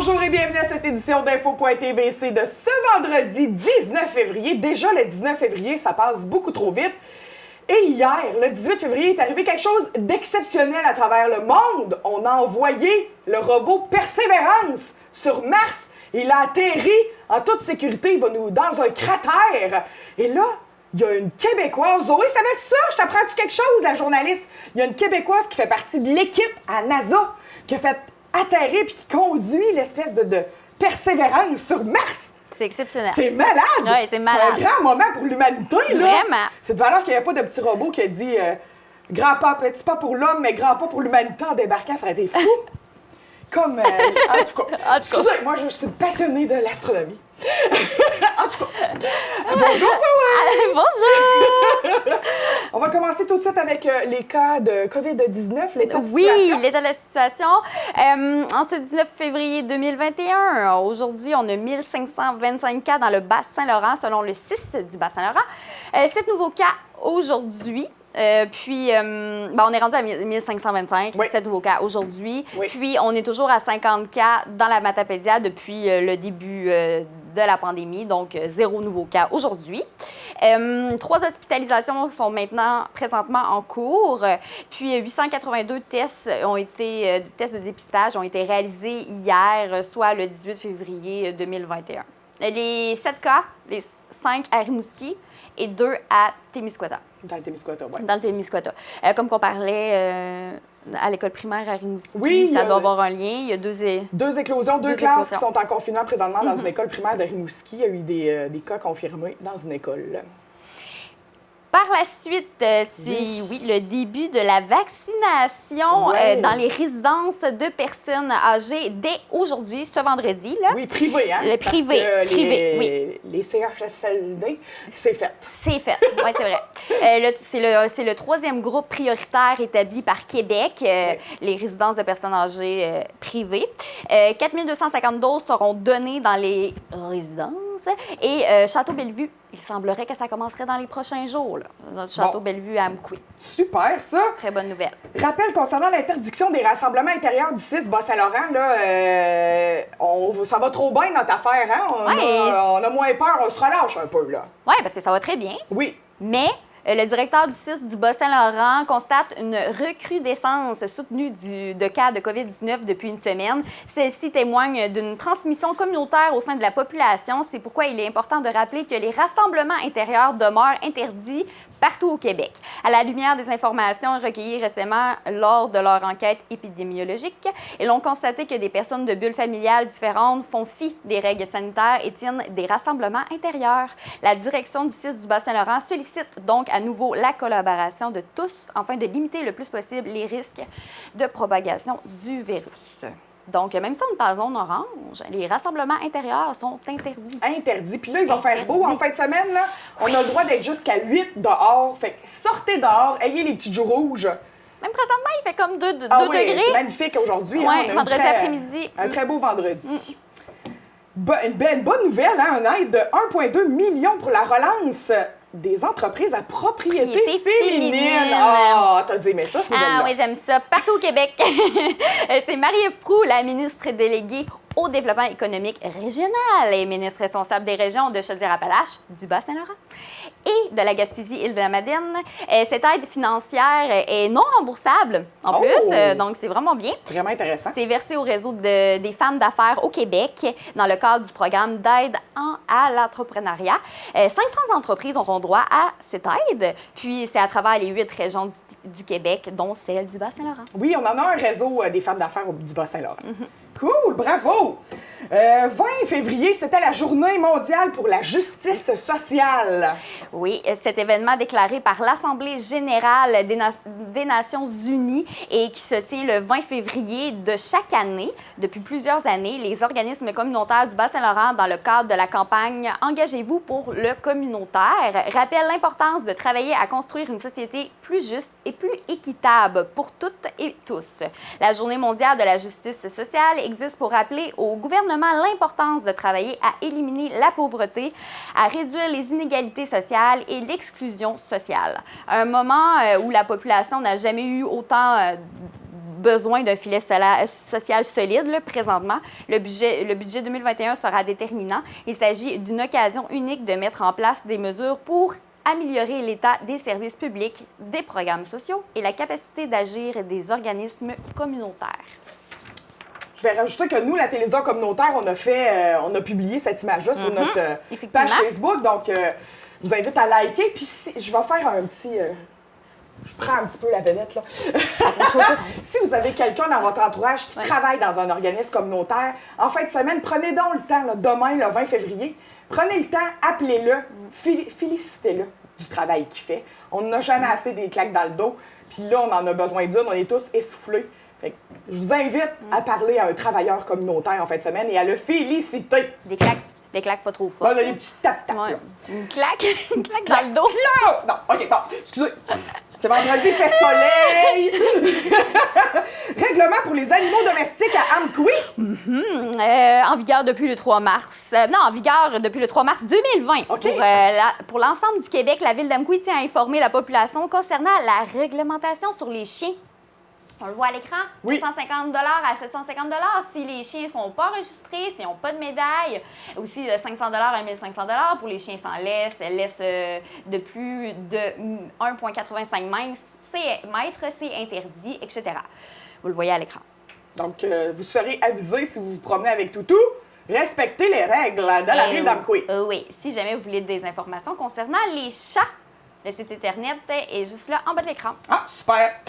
Bonjour et bienvenue à cette édition d'Info.tvc de ce vendredi 19 février. Déjà le 19 février, ça passe beaucoup trop vite. Et hier, le 18 février, est arrivé quelque chose d'exceptionnel à travers le monde. On a envoyé le robot Persévérance sur Mars. Il a atterri en toute sécurité, il va nous dans un cratère. Et là, il y a une Québécoise. Zoé, savais-tu ça? Je t'apprends-tu quelque chose, la journaliste? Il y a une Québécoise qui fait partie de l'équipe à NASA, qui a fait atterrir puis qui conduit l'espèce de Persévérance sur Mars. C'est exceptionnel. C'est malade! Oui, c'est malade. C'est un grand moment pour l'humanité, là. Vraiment. C'est de valeur qu'il n'y ait pas de petit robot qui a dit grand pas, petit pas pour l'homme, mais grand pas pour l'humanité en débarquant, ça aurait été fou. Comme, en tout cas, excusez, moi, je suis passionnée de l'astronomie. En tout cas, bonjour, Zoé! Bonjour! On va commencer tout de suite avec les cas de COVID-19, l'état de situation. Oui, l'état de la situation. En ce 19 février 2021, aujourd'hui, on a 1525 cas dans le Bas-Saint-Laurent, selon le CIS du Bas-Saint-Laurent. 7 nouveaux cas aujourd'hui. On est rendu à 1525, oui. 7 nouveaux cas aujourd'hui. Oui. Puis, on est toujours à 50 cas dans la Matapédia depuis le début de la pandémie, donc 0 nouveaux cas aujourd'hui. 3 hospitalisations sont présentement en cours. Puis, 882 tests tests de dépistage ont été réalisés hier, soit le 18 février 2021. Les 7 cas, les 5 à Rimouski et 2 à Témiscouata. Dans le Témiscouata, oui. Dans le Témiscouata. Comme qu'on parlait à l'école primaire à Rimouski, oui, ça doit avoir un lien. Il y a deux éclosions, deux classes qui sont en confinement présentement dans une école primaire de Rimouski. Il y a eu des cas confirmés dans une école. Par la suite, c'est le début de la vaccination dans les résidences de personnes âgées dès aujourd'hui, ce vendredi. Là. Oui, privé, hein? Le privé, oui. Les CHSLD, c'est fait. C'est fait, oui, c'est vrai. C'est le 3e groupe prioritaire établi par Québec, les résidences de personnes âgées privées. 4250 doses seront données dans les résidences. Et Château-Bellevue, il semblerait que ça commencerait dans les prochains jours, là, notre Château-Bellevue à Amqui. Super, ça! Très bonne nouvelle. Rappel concernant l'interdiction des rassemblements intérieurs du 6 Bas-Saint-Laurent, là, ça va trop bien notre affaire, hein? On a moins peur, on se relâche un peu, là. Oui, parce que ça va très bien. Oui. Mais le directeur du CIS du Bas-Saint-Laurent constate une recrudescence soutenue de cas de COVID-19 depuis une semaine. Celle-ci témoigne d'une transmission communautaire au sein de la population. C'est pourquoi il est important de rappeler que les rassemblements intérieurs demeurent interdits partout au Québec. À la lumière des informations recueillies récemment lors de leur enquête épidémiologique, ils ont constaté que des personnes de bulles familiales différentes font fi des règles sanitaires et tiennent des rassemblements intérieurs. La direction du CIS du Bas-Saint-Laurent sollicite donc à nouveau la collaboration de tous afin de limiter le plus possible les risques de propagation du virus. Donc, même si on est en zone orange, les rassemblements intérieurs sont interdits. Interdits. Puis là, il va faire beau en fin de semaine. Là. On a le droit d'être jusqu'à 8 dehors. Fait que sortez dehors, ayez les petits joues rouges. Même présentement, il fait comme 2 degrés. C'est magnifique aujourd'hui. Oui, vendredi après-midi. Un très beau vendredi. Une bonne nouvelle, hein? Un aide de 1,2 million pour la relance des entreprises à propriété féminine. Ah, t'as dit, mais ça, c'est Ah oui, j'aime ça. Partout au Québec. C'est Marie-Ève Proulx, la ministre déléguée au développement économique régional et ministre responsable des régions de Chaudière-Appalaches, du Bas-Saint-Laurent et de la Gaspésie-Île-de-la-Madeleine. Cette aide financière est non remboursable, en plus, donc c'est vraiment bien. Vraiment intéressant. C'est versé au réseau des femmes d'affaires au Québec dans le cadre du programme d'aide à l'entrepreneuriat. 500 entreprises auront droit à cette aide, puis c'est à travers les 8 régions du Québec, dont celle du Bas-Saint-Laurent. Oui, on en a un réseau des femmes d'affaires du Bas-Saint-Laurent. Cool, bravo! 20 février, c'était la Journée mondiale pour la justice sociale. Oui, cet événement déclaré par l'Assemblée générale des Nations unies et qui se tient le 20 février de chaque année. Depuis plusieurs années, les organismes communautaires du Bas-Saint-Laurent, dans le cadre de la campagne « Engagez-vous pour le communautaire », rappellent l'importance de travailler à construire une société plus juste et plus équitable pour toutes et tous. La Journée mondiale de la justice sociale existe pour rappeler au gouvernement l'importance de travailler à éliminer la pauvreté, à réduire les inégalités sociales et l'exclusion sociale. Un moment où la population n'a jamais eu autant besoin d'un filet social solide là, présentement. Le budget 2021 sera déterminant. Il s'agit d'une occasion unique de mettre en place des mesures pour améliorer l'état des services publics, des programmes sociaux et la capacité d'agir des organismes communautaires. Je vais rajouter que nous, la télévision communautaire, on a publié cette image-là sur notre page Facebook. Donc, je vous invite à liker. Puis, je vais faire un petit... je prends un petit peu la vedette, là. Si vous avez quelqu'un dans votre entourage qui travaille dans un organisme communautaire, en fin de semaine, prenez donc le temps, là, demain, le 20 février, prenez le temps, appelez-le, félicitez-le du travail qu'il fait. On n'a jamais assez des claques dans le dos. Puis là, on en a besoin d'une, on est tous essoufflés. Fait que je vous invite à parler à un travailleur communautaire en fin de semaine et à le féliciter. Des claques pas trop fortes. Des petits tap-tap. Ouais. Une claque dans le dos. Non, OK, bon, excusez. C'est vendredi, il fait soleil. Règlement pour les animaux domestiques à Amqui. En vigueur depuis le 3 mars. En vigueur depuis le 3 mars 2020. Okay. Pour l'ensemble du Québec, la ville d'Amqui tient à informer la population concernant la réglementation sur les chiens. On le voit à l'écran, oui. 150 à 750 si les chiens ne sont pas enregistrés, s'ils n'ont pas de médaille. Aussi, 500 à 1500 pour les chiens sans laisse de plus de 1,85 mètres, c'est interdit, etc. Vous le voyez à l'écran. Donc, vous serez avisé si vous vous promenez avec Toutou. Respectez les règles de la ville d'Amqui. Oui, si jamais vous voulez des informations concernant les chats, le site Internet est juste là en bas de l'écran. Ah, super!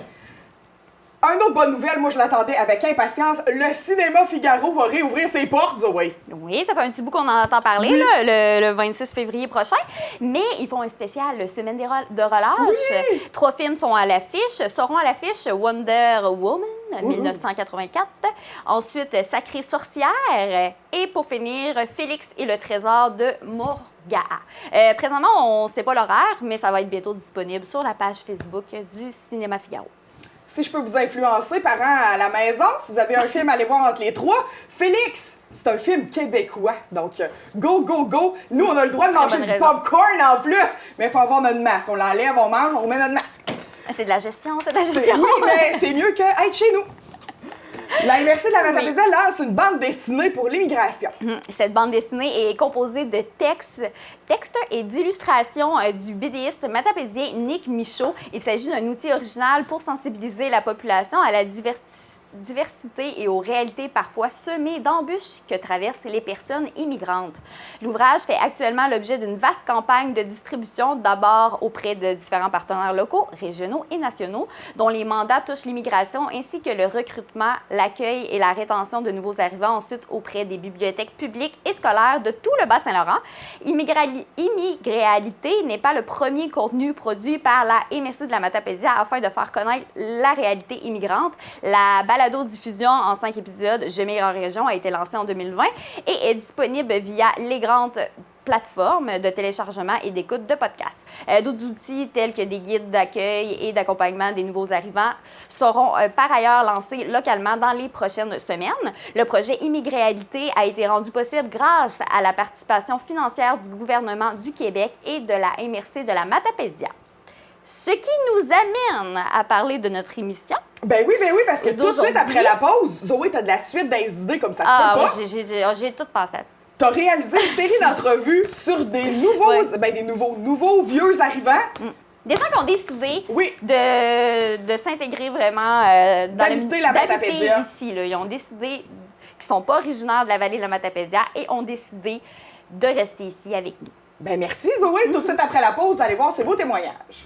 Une autre bonne nouvelle, moi je l'attendais avec impatience, le cinéma Figaro va réouvrir ses portes, Zoé. Oui, ça fait un petit bout qu'on en entend parler, là, le 26 février prochain. Mais ils font un spécial Semaine de relâche. Oui. 3 films seront à l'affiche. Wonder Woman, 1984. Ensuite, Sacrée sorcière. Et pour finir, Félix et le trésor de Morgaa. Présentement, on ne sait pas l'horaire, mais ça va être bientôt disponible sur la page Facebook du Cinéma Figaro. Si je peux vous influencer, parents à la maison, si vous avez un film à aller voir entre les trois, Félix, c'est un film québécois. Donc, go, go, go. Nous, on a le droit de manger du popcorn en plus. Mais il faut avoir notre masque. On l'enlève, on mange, on remet notre masque. C'est de la gestion, c'est de la gestion. Oui, mais c'est mieux qu'être chez nous. La MRC de la Matapédia lance une bande dessinée pour l'immigration. Cette bande dessinée est composée de textes et d'illustrations du BDiste matapédien Nick Michaud. Il s'agit d'un outil original pour sensibiliser la population à la diversité et aux réalités parfois semées d'embûches que traversent les personnes immigrantes. L'ouvrage fait actuellement l'objet d'une vaste campagne de distribution, d'abord auprès de différents partenaires locaux, régionaux et nationaux, dont les mandats touchent l'immigration ainsi que le recrutement, l'accueil et la rétention de nouveaux arrivants, ensuite auprès des bibliothèques publiques et scolaires de tout le Bas-Saint-Laurent. Immigréalité n'est pas le premier contenu produit par la MRC de la Matapédia afin de faire connaître la réalité immigrante. La balado-diffusion en 5 épisodes, Je migre en région, a été lancée en 2020 et est disponible via les grandes plateformes de téléchargement et d'écoute de podcasts. D'autres outils tels que des guides d'accueil et d'accompagnement des nouveaux arrivants seront par ailleurs lancés localement dans les prochaines semaines. Le projet Immigréalité a été rendu possible grâce à la participation financière du gouvernement du Québec et de la MRC de la Matapédia. Ce qui nous amène à parler de notre émission. Ben oui, parce que tout de suite après la pause, Zoé, t'as de la suite des idées comme ça se peut pas. Oui, j'ai tout pensé à ça. T'as réalisé une série d'entrevues sur des nouveaux vieux arrivants. Des gens qui ont décidé de s'intégrer vraiment d'habiter la Matapédia ici. Là. Ils ont décidé qu'ils ne sont pas originaires de la vallée de la Matapédia et ont décidé de rester ici avec nous. Ben merci Zoé. Tout de suite après la pause, vous allez voir ces beaux témoignages.